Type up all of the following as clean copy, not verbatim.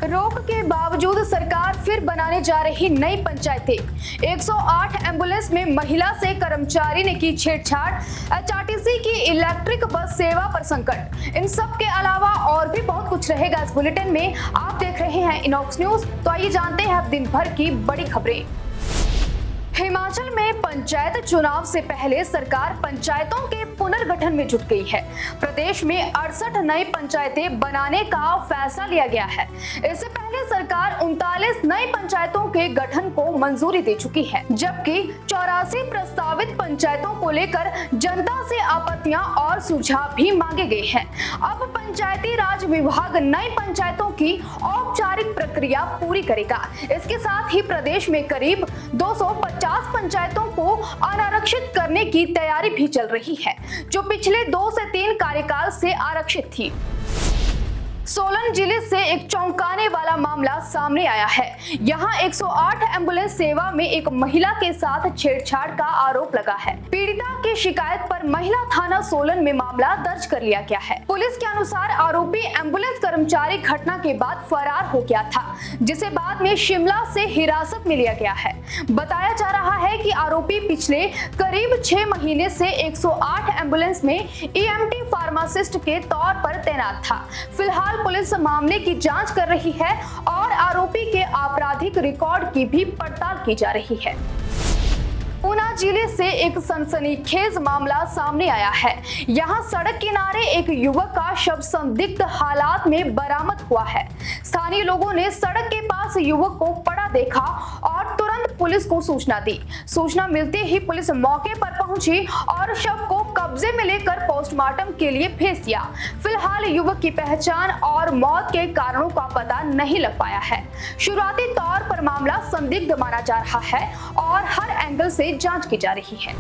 रोक के बावजूद सरकार फिर बनाने जा रही नई पंचायतें। 108 एम्बुलेंस में महिला से कर्मचारी ने की छेड़छाड़। एचआरटीसी की इलेक्ट्रिक बस सेवा पर संकट। इन सब के अलावा और भी बहुत कुछ रहेगा इस बुलेटिन में। आप देख रहे हैं इनॉक्स न्यूज, तो आइए जानते हैं अब दिन भर की बड़ी खबरें। हिमाचल में पंचायत चुनाव से पहले सरकार पंचायतों के पुनर्गठन में जुट गई है। प्रदेश में 68 नई पंचायतें बनाने का फैसला लिया गया है। इससे पहले सरकार 39 नई पंचायतों के गठन को मंजूरी दे चुकी है, जबकि 84 प्रस्तावित पंचायतों को लेकर जनता से आपत्तियां और सुझाव भी मांगे गए हैं। अब पंचायती राज विभाग नई पंचायतों की औपचारिक प्रक्रिया पूरी करेगा। इसके साथ ही प्रदेश में करीब 250 पंचायतों को अनारक्षित करने की तैयारी भी चल रही है, जो पिछले 2 से 3 कार्यकाल से आरक्षित थी। सोलन जिले से एक चौंकाने वाला मामला सामने आया है। यहाँ 108 एम्बुलेंस सेवा में एक महिला के साथ छेड़छाड़ का आरोप लगा है। पीड़िता की शिकायत पर महिला थाना सोलन में मामला दर्ज कर लिया गया है। पुलिस के अनुसार आरोपी एम्बुलेंस कर्मचारी घटना के बाद फरार हो गया था, जिसे बाद में शिमला से हिरासत में लिया गया है। बताया जा रहा है कि आरोपी पिछले करीब 6 महीने से 108 एम्बुलेंस में ईएमटी फार्मासिस्ट के तौर पर तैनात था। फिलहाल पुलिस मामले की जांच कर रही है और आरोपी के आपराधिक रिकॉर्ड की भी पड़ताल की जा रही है। ऊना जिले से एक सनसनीखेज मामला सामने आया है। यहाँ सड़क किनारे एक युवक का शव संदिग्ध हालात में बरामद हुआ है। स्थानीय लोगों ने सड़क के पास युवक को पड़ा देखा और तुरंत पुलिस को सूचना दी। सूचना मिलते ही पुलिस मौके पर पहुंची और शव को कब्जे में लेकर पोस्टमार्टम के लिए भेज दिया। फिलहाल युवक की पहचान और मौत के कारणों का पता नहीं लग पाया है। शुरुआती तौर पर मामला संदिग्ध माना जा रहा है और हर एंगल से जांच की जा रही है।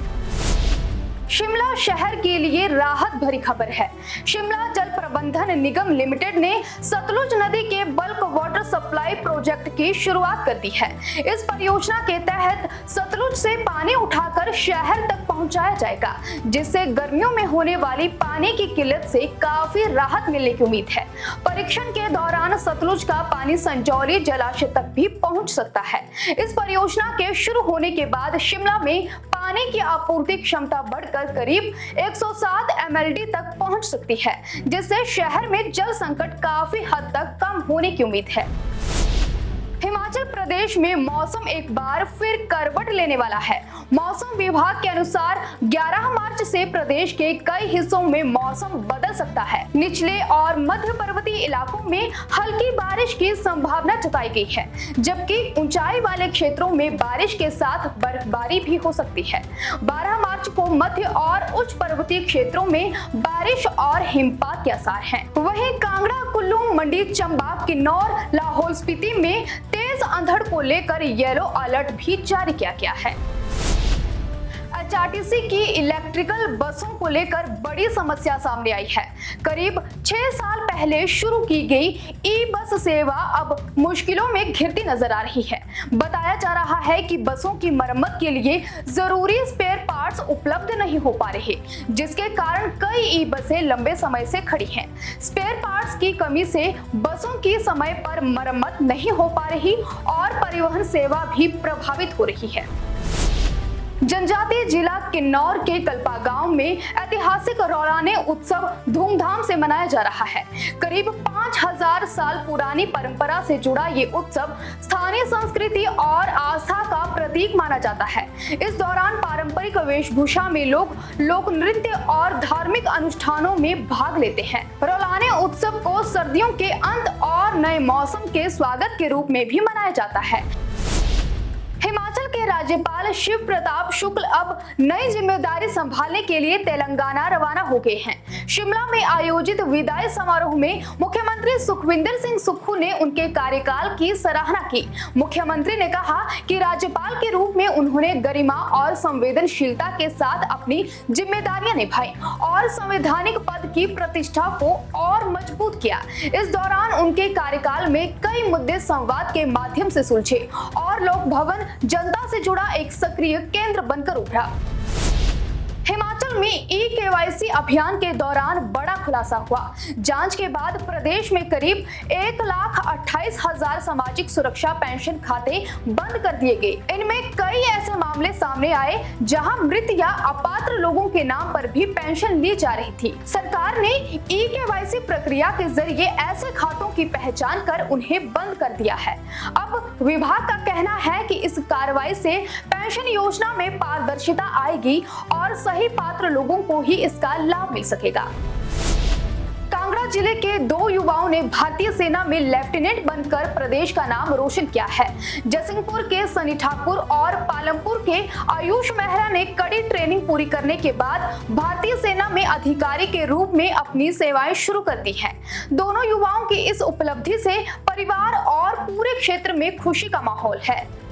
शिमला शहर के लिए राहत भरी खबर है। शिमला जल प्रबंधन निगम लिमिटेड ने सतलुज नदी के बल्क वाटर सप्लाई प्रोजेक्ट की शुरुआत कर दी है। इस परियोजना के तहत सतलुज से पानी उठाकर शहर तक पहुंचाया जाएगा, जिससे गर्मियों में होने वाली पानी की किल्लत से काफी राहत मिलने की उम्मीद है। परीक्षण के दौरान सतलुज का पानी संजौली जलाशय तक भी पहुंच सकता है। इस परियोजना के शुरू होने के बाद शिमला में पानी की आपूर्ति क्षमता बढ़कर करीब 107 MLD तक पहुंच सकती है, जिससे शहर में जल संकट काफी हद तक कम होने की उम्मीद है। हिमाचल प्रदेश में मौसम एक बार फिर करवट लेने वाला है। मौसम विभाग के अनुसार 11 मार्च से प्रदेश के कई हिस्सों में मौसम बदल सकता है। निचले और मध्य पर्वतीय इलाकों में हल्की बारिश की संभावना जताई गई है, जबकि ऊंचाई वाले क्षेत्रों में बारिश के साथ बर्फबारी भी हो सकती है। 12 मार्च को मध्य और उच्च पर्वतीय क्षेत्रों में बारिश और हिमपात के आसार हैं। वहीं कांगड़ा, कुल्लू, मंडी, चंबा, किन्नौर, लाहौल स्पीति में तेज अंधड़ को लेकर येलो अलर्ट भी जारी किया गया है। एचआरटीसी की इलेक्ट्रिकल बसों को लेकर बड़ी समस्या सामने आई है। करीब 6 साल पहले शुरू की गई ई बस सेवा अब मुश्किलों में घिरती नजर आ रही है। बताया जा रहा है कि बसों की मरम्मत के लिए जरूरी स्पेयर पार्ट्स उपलब्ध नहीं हो पा रहे, जिसके कारण कई ई बसें लंबे समय से खड़ी हैं। स्पेयर पार्ट्स की कमी से बसों की समय पर मरम्मत नहीं हो पा रही और परिवहन सेवा भी प्रभावित हो रही है। जनजातीय जिला किन्नौर के कल्पा गांव में ऐतिहासिक रौलाने उत्सव धूमधाम से मनाया जा रहा है। करीब 5000 साल पुरानी परंपरा से जुड़ा ये उत्सव स्थानीय संस्कृति और आस्था का प्रतीक माना जाता है। इस दौरान पारंपरिक वेशभूषा में लोग लोक नृत्य और धार्मिक अनुष्ठानों में भाग लेते हैं। रौलाने उत्सव को सर्दियों के अंत और नए मौसम के स्वागत के रूप में भी मनाया जाता है। हिमाचल के राज्यपाल शिव प्रताप शुक्ल अब नई जिम्मेदारी संभालने के लिए तेलंगाना रवाना हो गए हैं। शिमला में आयोजित विदाई समारोह में मुख्यमंत्री सुखविंदर सिंह सुक्खू ने उनके कार्यकाल की सराहना की। मुख्यमंत्री ने कहा कि राज्यपाल के रूप में उन्होंने गरिमा और संवेदनशीलता के साथ अपनी जिम्मेदारियां निभाई और संवैधानिक पद की प्रतिष्ठा को और मजबूत किया। इस दौरान उनके कार्यकाल में कई मुद्दे संवाद के माध्यम से सुलझे और लोक भवन जनता से जुड़ा एक सक्रिय केंद्र बनकर उभरा। हिमाचल में ई-केवाईसी अभियान के दौरान बड़ा खुलासा हुआ। जांच के बाद प्रदेश में करीब 1,28,000 सामाजिक सुरक्षा पेंशन खाते बंद कर दिए गए। इनमें कई ऐसे मामले सामने आए जहां मृत या अपात्र लोगों के नाम पर भी पेंशन ली जा रही थी। सरकार ने ई-केवाईसी प्रक्रिया के जरिए ऐसे खातों की पहचान कर उन्हें बंद कर दिया है। अब विभाग का कहना है कि इस कार्रवाई से पेंशन योजना में पारदर्शिता आएगी और सही पात्र लोगों को ही इसका लाभ मिल सकेगा। कांगड़ा जिले के 2 युवाओं ने भारतीय सेना में लेफ्टिनेंट बनकर प्रदेश का नाम रोशन किया है। जयसिंहपुर के सनी ठाकुर और पालमपुर के आयुष मेहरा ने कड़ी ट्रेनिंग पूरी करने के बाद भारतीय सेना में अधिकारी के रूप में अपनी सेवाएं शुरू कर दी हैं। दोनों युवाओं की इस उपलब्धि से परिवार और पूरे क्षेत्र में खुशी का माहौल है।